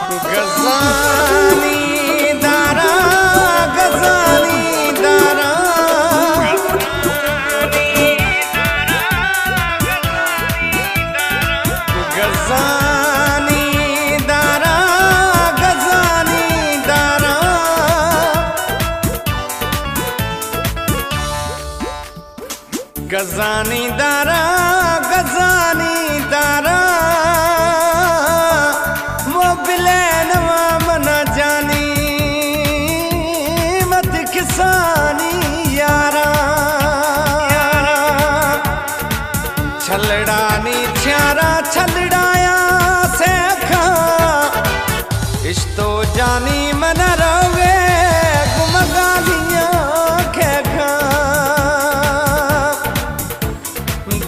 गजानी दारा गजानी दारा गजानी दारा गजानी दारा गजानी दारा गजानी दारा वो बिलैनवा मना जानी मत किसानी यारा छलड़ानी छ्यारा छलड़ाया से खा इश्तो जानी मन रवे गुमगालियां खे खा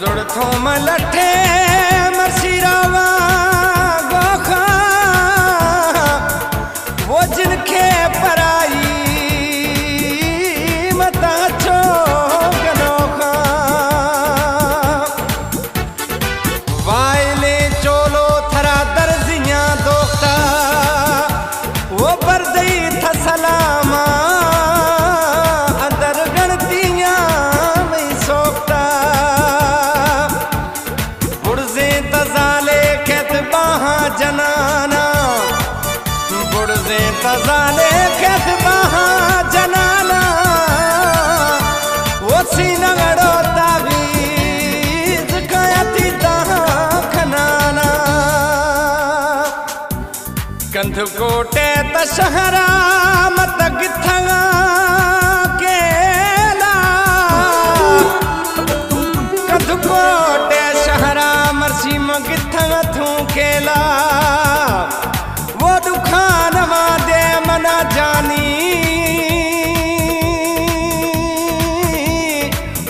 जुड़थो मलठे मसीरावा गोखा वो जिनके पराई मता चो गनोखा वायले चोलो थरा दर्जियां दोख्ता वो बरदई था सलामा अंदर गणतियां में सोखता बुड़जे तजाले खेत बाहा जनाना बुड़जे तजाले खेत बाहा जनाना वो सीना गड़ो ताबीज कायती दाहा खनाना कंधुकोटे तशहरा मत गिथंगा केला कंधुकोटे शहरा मरसी गिथंगा थू केला वो दुखान दे मना जानी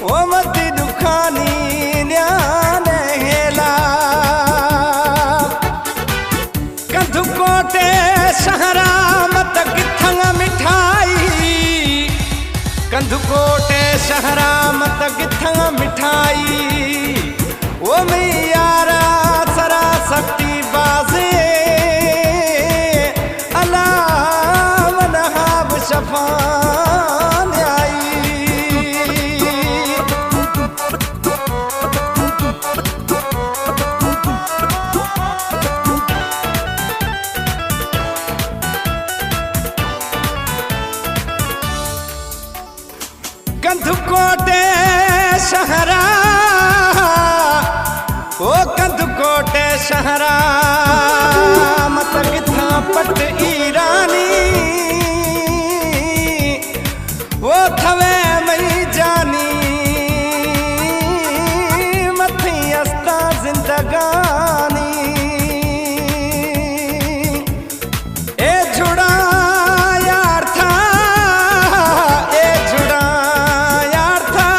वो मत दुखानी न्याने हेला कंधुकोटे शहरा मत गिथंगा मिठाई कंधुकोटे शहरा मत गिथंगा मिठाई वो मियारा सरा शक्ति बाजे अला वनहाब शफान आई कंधुकोटे शहरा ओ कंधुकोटे शहरा मत गिथा पट ईरानी वो थवे मई जानी मथी अस्ता जिंदगानी ए जुड़ा यार था ए जुड़ा यार था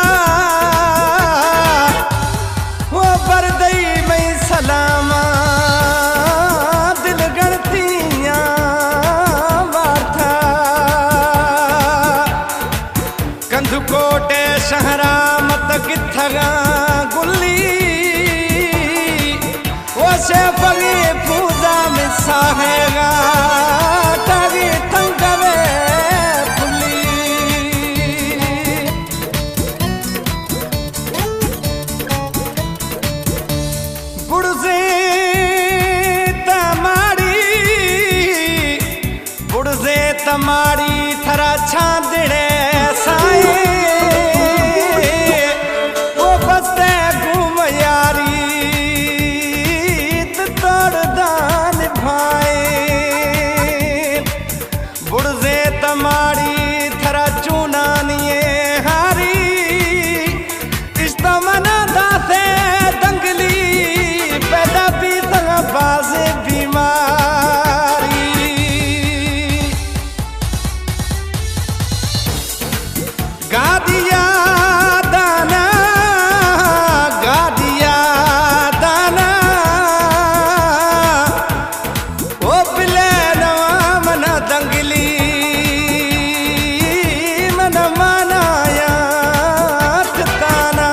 वो बरदई में सलामा दिल गणतियां वार था कंधुकोटे शहरा मत गिथगा गुल्ली वो से पगी पूजा में साहेगा तगी तंगवे फुल्ली बुड़जे तमाड़ी थरा छांदड़े साए वो बसते घूम यारी तोड़ दान भाई बुड़जे तमाड़ी थरा चूनानिए हारी इश्ता मना दासे दंगली पैदा भी संग बाजे बीमारी गादिया दाना ओ बिलैनवा मना दंगली मन मनाया ताना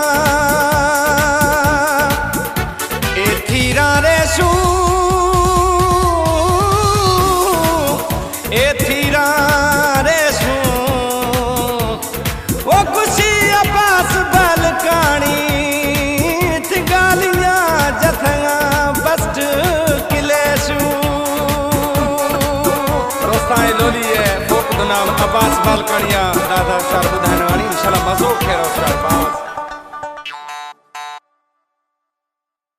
ए थीरा रे शू वाणी दादा शाह ॿुधाइण वाणी इंशाल्लाह मज़ो ख़ैर और शाह